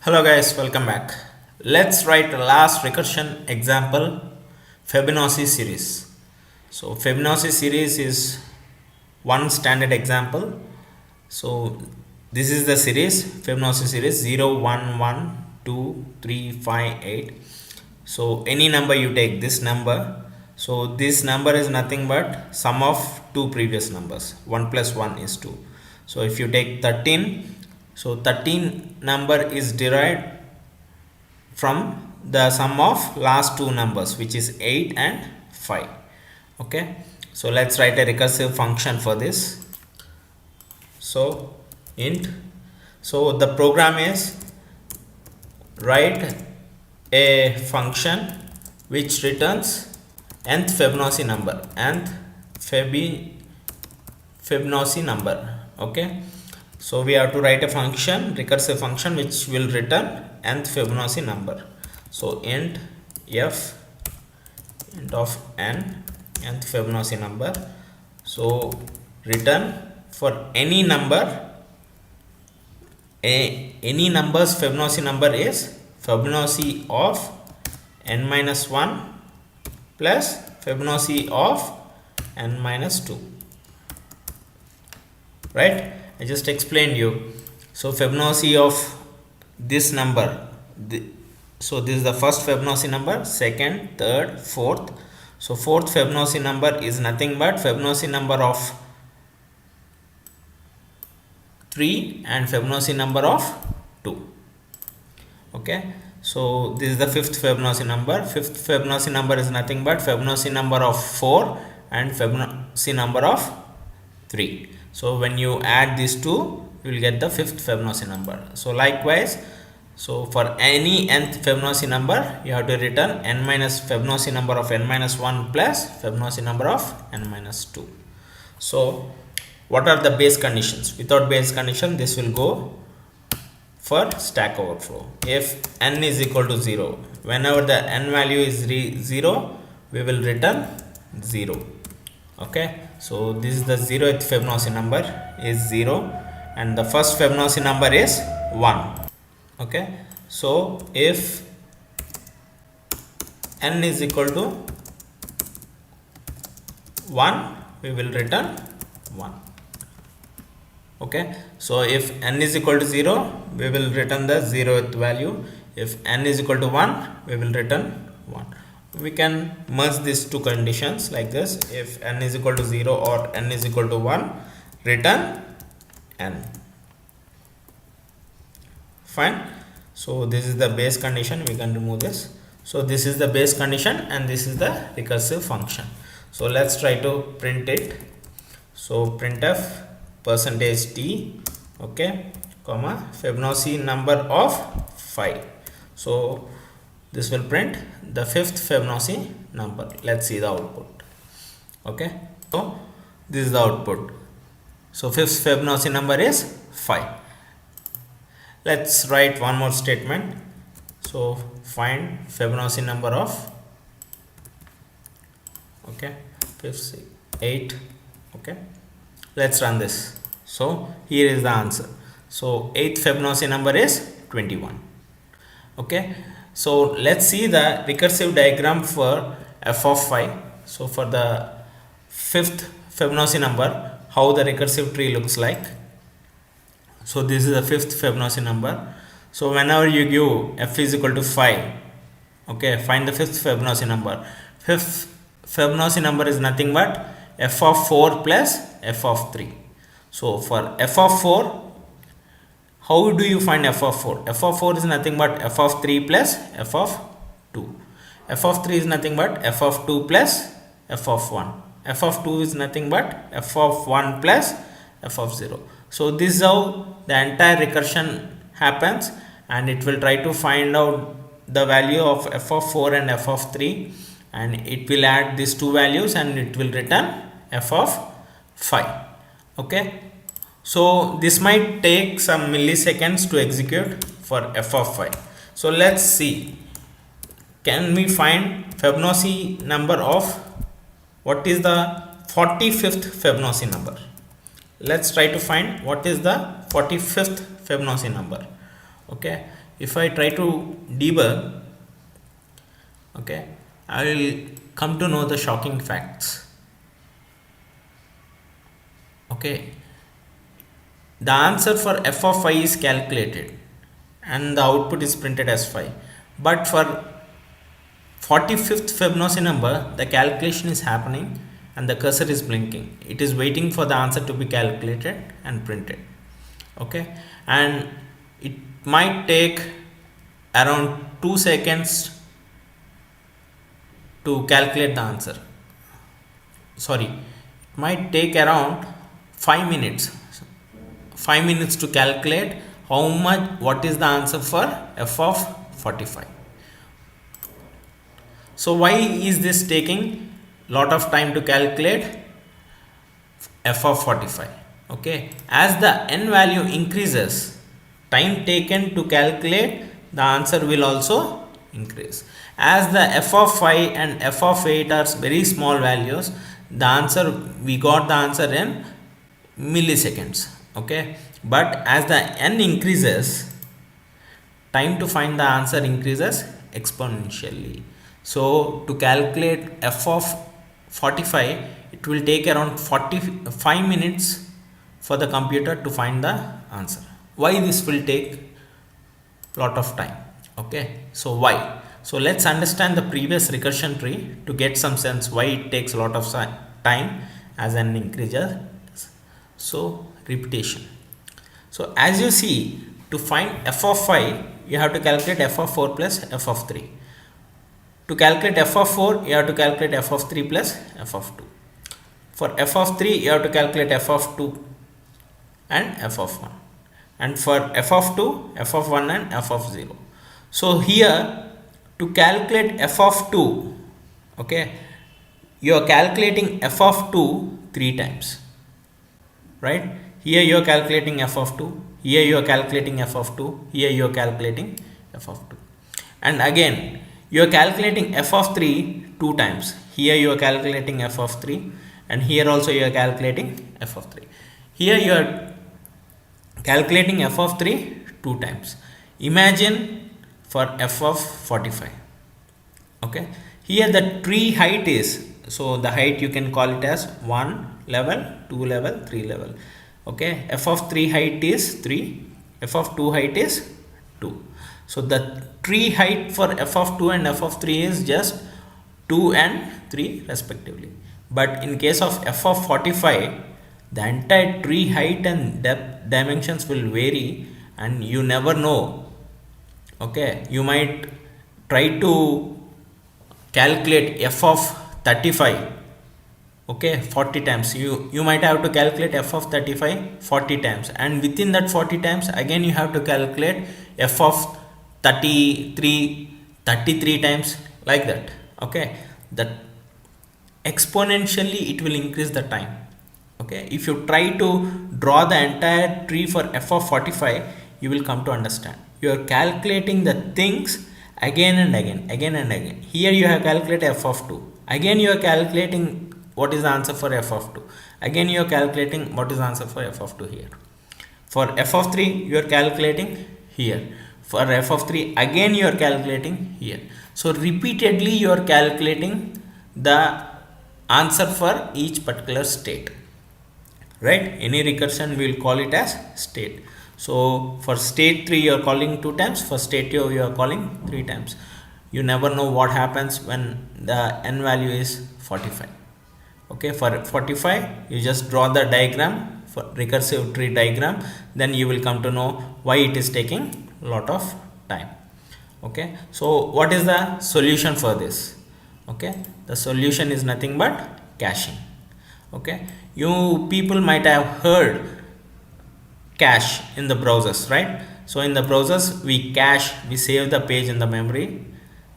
Hello guys, welcome back. Let's write the last recursion example, Fibonacci series. So Fibonacci series is one standard example. So this is the series, Fibonacci series 0, 1, 1, 2, 3, 5, 8. So any number you take this number. So this number is nothing but sum of two previous numbers. 1 plus 1 is 2. So if you take 13, so 13 number is derived from the sum of last two numbers, which is 8 and 5. Okay, so let's write a recursive function for this. So int, so the program is write a function which returns nth Fibonacci number, Fibonacci number. Okay, so we have to write a function, recursive function, which will return nth Fibonacci number. So int of nth Fibonacci number. So return for any number, any number's Fibonacci number is Fibonacci of n minus 1 plus Fibonacci of n minus 2. Right? I just explained you. So Fibonacci of this number, so this is the first Fibonacci number, second, third, fourth. So fourth Fibonacci number is nothing but Fibonacci number of 3 and Fibonacci number of 2. Okay, so this is the fifth Fibonacci number. Fifth Fibonacci number is nothing but Fibonacci number of 4 and Fibonacci number of 3. So when you add these two, you will get the fifth Fibonacci number. So likewise, so for any nth Fibonacci number, you have to return n minus Fibonacci number of n minus 1 plus Fibonacci number of n minus 2. So what are the base conditions? Without base condition, this will go for stack overflow. If n is equal to 0, whenever the n value is 0, we will return 0. Okay, so this is the 0th Fibonacci number is 0 and the first Fibonacci number is 1. Okay, so if n is equal to 1, we will return 1. Okay, so if n is equal to 0, we will return the 0th value. If n is equal to 1, we will return 1. We can merge these two conditions like this. If n is equal to 0 or n is equal to 1, return n. Fine. So this is the base condition. We can remove this. So this is the base condition and this is the recursive function. So let's try to print it. So printf %t, okay, comma Fibonacci number of 5. So this will print the fifth Fibonacci number. Let's see the output. Okay, so this is the output. So fifth Fibonacci number is 5. Let's write one more statement. So find Fibonacci number of, okay, 8. Okay, let's run this. So here is the answer. So 8th Fibonacci number is 21. Okay, so let's see the recursive diagram for f of 5. So for the fifth Fibonacci number, how the recursive tree looks like. So this is the fifth Fibonacci number. So whenever you give f is equal to 5, okay, find the fifth Fibonacci number. Fifth Fibonacci number is nothing but f of 4 plus f of 3. So for f of 4, how do you find f of 4? F of 4 is nothing but f of 3 plus f of 2. F of 3 is nothing but f of 2 plus f of 1. F of 2 is nothing but f of 1 plus f of 0. So this is how the entire recursion happens, and it will try to find out the value of f of 4 and f of 3, and it will add these two values and it will return f of 5. Okay, so this might take some milliseconds to execute for f of 5. So let's see, can we find Fibonacci number of, what is the 45th Fibonacci number? Let's try to find what is the 45th Fibonacci number. Okay, if I try to debug, okay, I will come to know the shocking facts. Okay, the answer for f of phi is calculated and the output is printed as phi, but for 45th Fibonacci number the calculation is happening and the cursor is blinking. It is waiting for the answer to be calculated and printed. Okay, and it might take around 2 seconds to calculate the answer. Sorry, it might take around 5 minutes. 5 minutes to calculate what is the answer for f of 45. So why is this taking lot of time to calculate f of 45? Okay, as the n value increases, time taken to calculate the answer will also increase. As the f of 5 and f of 8 are very small values, the answer, we got the answer in milliseconds. Okay, but as the n increases, time to find the answer increases exponentially. So to calculate f of 45, it will take around 45 minutes for the computer to find the answer. Why this will take lot of time? Okay, so why? So let's understand the previous recursion tree to get some sense why it takes a lot of time as an increases. So repetition. So as you see, to find f of 5, you have to calculate f of 4 plus f of 3. To calculate f of 4, you have to calculate f of 3 plus f of 2. For f of 3, you have to calculate f of 2 and f of 1. And for f of 2, f of 1 and f of 0. So here, to calculate f of 2, okay, you are calculating f of 2 3 times. Right? Here you are calculating f of 2, here you are calculating f of 2, here you are calculating f of 2. And again, you are calculating f of 3 2 times. Here you are calculating f of 3 and here also you are calculating f of 3. Here you are calculating f of 3 2 times. Imagine for f of 45. Okay, here the tree height is, so the height you can call it as 1 level, 2 level, 3 level. Okay, f of 3 height is 3, f of 2 height is 2. So the tree height for f of 2 and f of 3 is just 2 and 3 respectively. But in case of f of 45, the entire tree height and depth dimensions will vary and you never know. Okay, you might try to calculate f of 35, okay, 40 times. You might have to calculate f of 35 40 times, and within that 40 times again you have to calculate f of 33 times, like that. Okay, that exponentially it will increase the time. Okay, if you try to draw the entire tree for f of 45, you will come to understand. You are calculating the things again and again. Here you have calculated f of 2. Again you are calculating what is the answer for f of 2. Again you are calculating what is the answer for f of 2 here. For f of 3 you are calculating here. For f of 3 again you are calculating here. So repeatedly you are calculating the answer for each particular state. Right? Any recursion we will call it as state. So for state 3 you are calling 2 times, for state 2 you are calling 3 times. You never know what happens when the n value is 45. Okay, for 45 you just draw the diagram, for recursive tree diagram, then you will come to know why it is taking a lot of time. Okay, so what is the solution for this? Okay, the solution is nothing but caching. Okay, you people might have heard cache in the browsers, right? So in the browsers we cache, we save the page in the memory.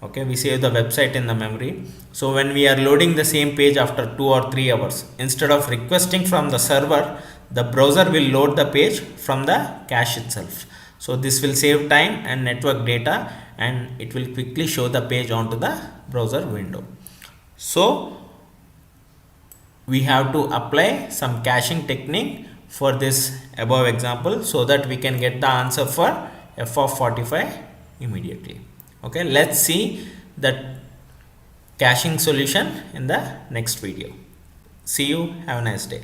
Okay, we save the website in the memory. So when we are loading the same page after 2 or 3 hours, instead of requesting from the server, the browser will load the page from the cache itself. So this will save time and network data, and it will quickly show the page onto the browser window. So we have to apply some caching technique for this above example, so that we can get the answer for f of 45 immediately. Okay, let's see the caching solution in the next video. See you, have a nice day.